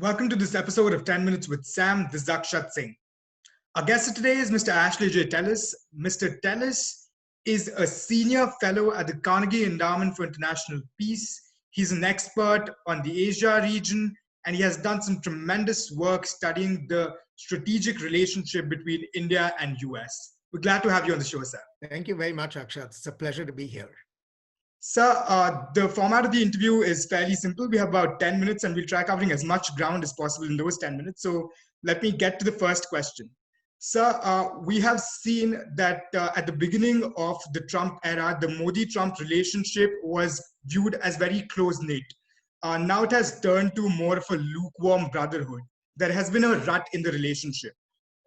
Welcome to this episode of 10 Minutes with Sam. This is Akshat Singh. Our guest today is Mr. Ashley J. Tellis. Mr. Tellis is a senior fellow at the Carnegie Endowment for International Peace. He's an expert on the Asia region, and he has done some tremendous work studying the strategic relationship between India and US. We're glad to have you on the show, sir. Thank you very much, Akshat. It's a pleasure to be here. Sir, the format of the interview is fairly simple. We have about 10 minutes and we'll try covering as much ground as possible in those 10 minutes. So let me get to the first question. Sir, we have seen that at the beginning of the Trump era, the Modi-Trump relationship was viewed as very close-knit. Now it has turned to more of a lukewarm brotherhood. There has been a rut in the relationship.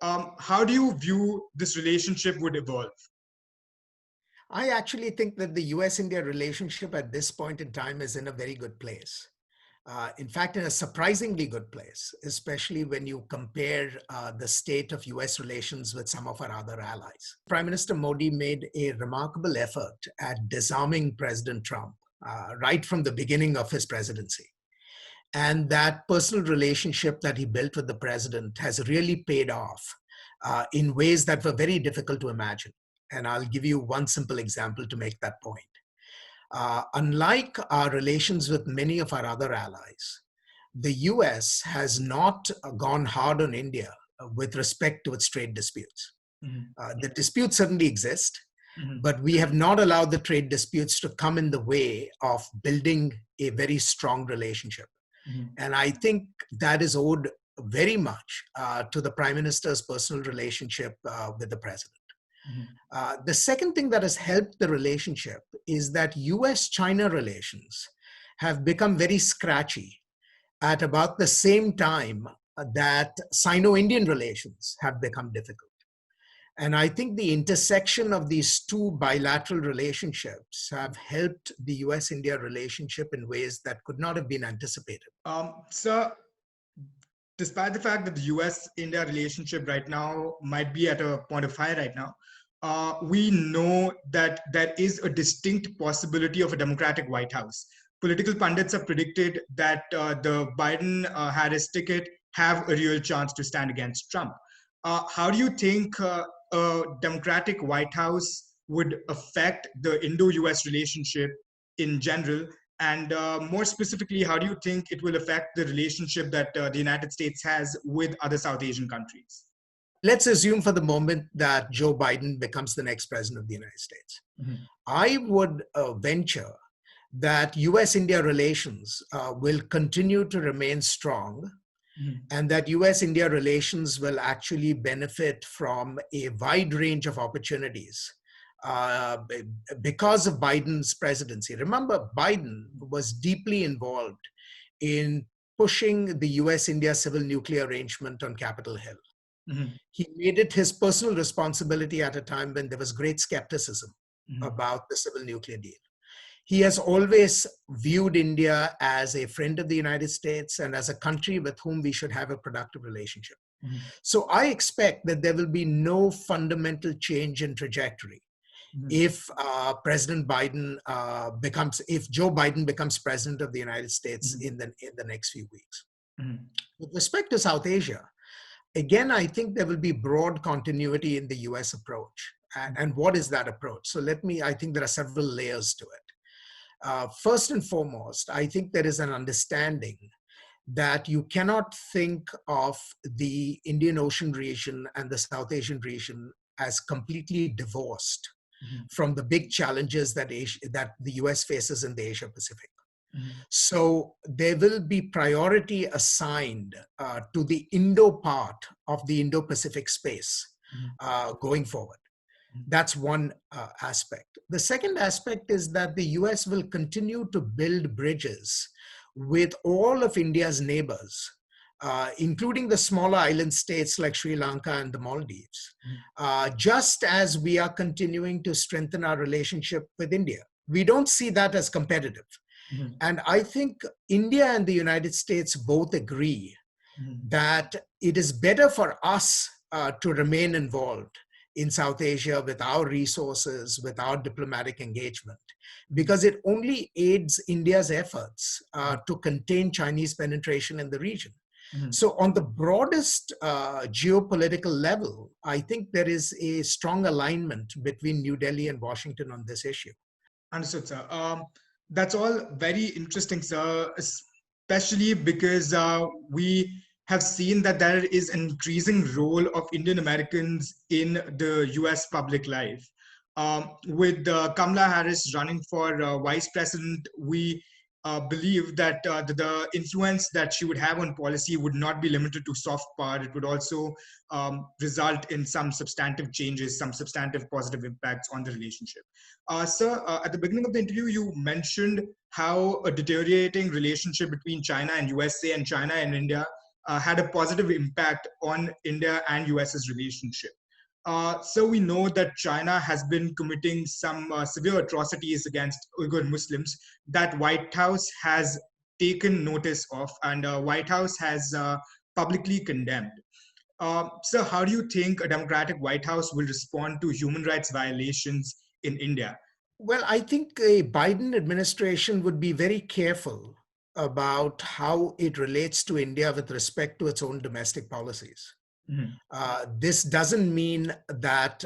How do you view this relationship would evolve? I actually think that the US-India relationship at this point in time is in a very good place. In fact, in a surprisingly good place, especially when you compare the state of US relations with some of our other allies. Prime Minister Modi made a remarkable effort at disarming President Trump right from the beginning of his presidency. And that personal relationship that he built with the president has really paid off in ways that were very difficult to imagine. And I'll give you one simple example to make that point. Unlike our relations with many of our other allies, the US has not gone hard on India with respect to its trade disputes. The disputes certainly exist, but we have not allowed the trade disputes to come in the way of building a very strong relationship. And I think that is owed very much to the Prime Minister's personal relationship with the President. The second thing that has helped the relationship is that US-China relations have become very scratchy at about the same time that Sino-Indian relations have become difficult. And I think the intersection of these two bilateral relationships have helped the US-India relationship in ways that could not have been anticipated. Sir, despite the fact that the US-India relationship right now might be at a point of fire right now, we know that there is a distinct possibility of a Democratic White House. Political pundits have predicted that the Biden-Harris ticket have a real chance to stand against Trump. How do you think a Democratic White House would affect the Indo-US relationship in general? And more specifically, how do you think it will affect the relationship that the United States has with other South Asian countries? Let's assume for the moment that Joe Biden becomes the next president of the United States. I would venture that US-India relations will continue to remain strong, and that US-India relations will actually benefit from a wide range of opportunities because of Biden's presidency. Remember, Biden was deeply involved in pushing the US-India civil nuclear arrangement on Capitol Hill. He made it his personal responsibility at a time when there was great skepticism about the civil nuclear deal. He has always viewed India as a friend of the United States and as a country with whom we should have a productive relationship. So I expect that there will be no fundamental change in trajectory if President Biden if Joe Biden becomes president of the United States in the next few weeks. With respect to South Asia, again, I think there will be broad continuity in the US approach. And what is that approach? So I think there are several layers to it. First and foremost, I think there is an understanding that you cannot think of the Indian Ocean region and the South Asian region as completely divorced from the big challenges that the US faces in the Asia Pacific. So there will be priority assigned to the Indo part of the Indo-Pacific space going forward. That's one aspect. The second aspect is that the US will continue to build bridges with all of India's neighbors, including the smaller island states like Sri Lanka and the Maldives, just as we are continuing to strengthen our relationship with India. We don't see that as competitive. And I think India and the United States both agree that it is better for us to remain involved in South Asia with our resources, with our diplomatic engagement, because it only aids India's efforts to contain Chinese penetration in the region. Mhm. So on the broadest geopolitical level, I think there is a strong alignment between New Delhi and Washington on this issue. Understood, sir. That's all very interesting, sir, especially because we have seen that there is an increasing role of Indian Americans in the US public life. With Kamala Harris running for vice president, we believe that the influence that she would have on policy would not be limited to soft power. It would also result in some substantive changes, some substantive positive impacts on the relationship. Sir, at the beginning of the interview, you mentioned how a deteriorating relationship between China and USA and China and India had a positive impact on India and US's relationship. So we know that China has been committing some severe atrocities against Uyghur Muslims that White House has taken notice of, and White House has publicly condemned. So how do you think a democratic White House will respond to human rights violations in India? Well, I think a Biden administration would be very careful about how it relates to India with respect to its own domestic policies. Mhm. This doesn't mean that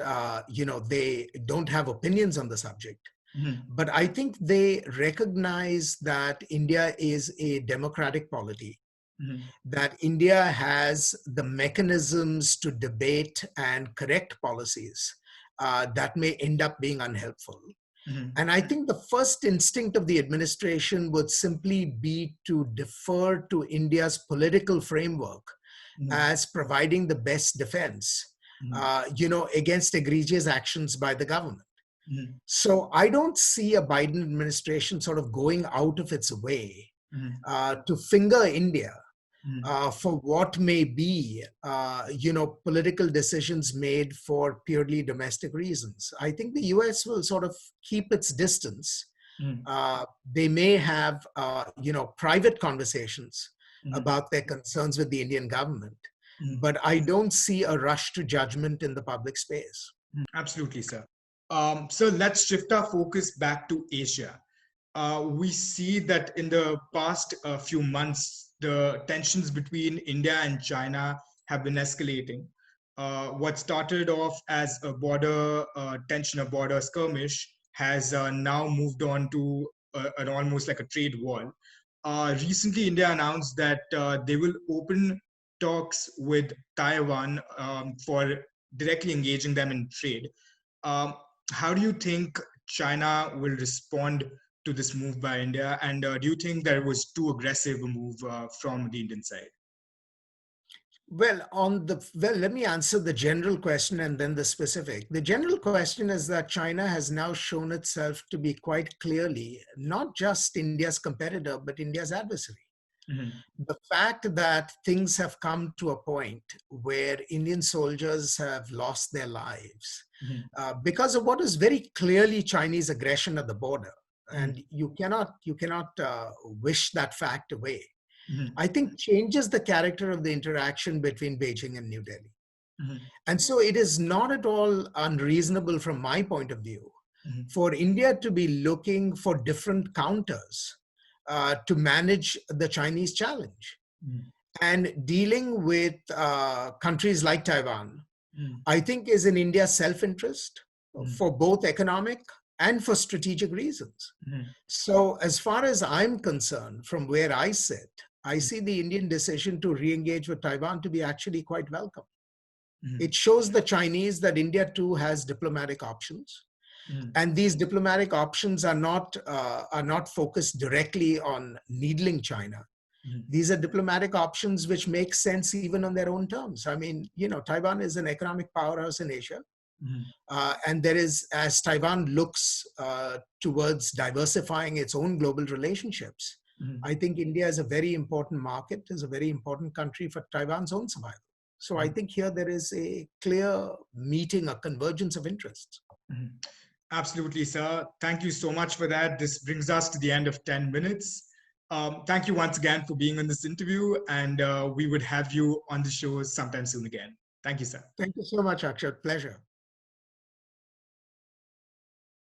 they don't have opinions on the subject, Mhm. but I think they recognize that India is a democratic polity, Mhm. that India has the mechanisms to debate and correct policies that may end up being unhelpful. Mhm. And I think the first instinct of the administration would simply be to defer to India's political framework Mhm. as providing the best defense, Mhm. against egregious actions by the government. Mhm. So I don't see a Biden administration sort of going out of its way Mhm. to finger India Mhm. for what may be, political decisions made for purely domestic reasons. I think the US will sort of keep its distance. Mhm. They may have, private conversations Mhm. about their concerns with the Indian government, Mhm. but I don't see a rush to judgment in the public space. Absolutely, sir. So let's shift our focus back to Asia. We see that in the past few months, the tensions between India and China have been escalating. What started off as a border tension, a border skirmish, has now moved on to an almost like a trade war. Recently, India announced that they will open talks with Taiwan for directly engaging them in trade. Um, how do you think China will respond to this move by India? And do you think that it was too aggressive a move from the Indian side? Let me answer the general question and then the specific. The general question is that China has now shown itself to be quite clearly not just India's competitor, but India's adversary. Mhm. The fact that things have come to a point where Indian soldiers have lost their lives Mhm. because of what is very clearly Chinese aggression at the border, Mhm. and you cannot wish that fact away, Mhm. I think changes the character of the interaction between Beijing and New Delhi. Mhm. And so it is not at all unreasonable from my point of view Mhm. for India to be looking for different counters to manage the Chinese challenge. Mhm. And dealing with countries like Taiwan, Mhm. I think is in India's self-interest Mhm. for both economic and for strategic reasons. Mhm. So as far as I'm concerned, from where I sit, I see the Indian decision to re-engage with Taiwan to be actually quite welcome. Mhm. It shows the Chinese that India too has diplomatic options, Mhm. and these diplomatic options are not focused directly on needling China. Mhm. These are diplomatic options which make sense even on their own terms. I mean, Taiwan is an economic powerhouse in Asia. Mhm. And there is, as Taiwan looks towards diversifying its own global relationships, Mhm. I think India is a very important market, is a very important country for Taiwan's own survival. So I Mhm. think here there is a clear meeting, a convergence of interests. Mhm. Absolutely, sir. Thank you so much for that. This brings us to the end of 10 minutes. Thank you once again for being on this interview, and we would have you on the show sometime soon again. Thank you, sir. Thank you so much, Akshat. Pleasure.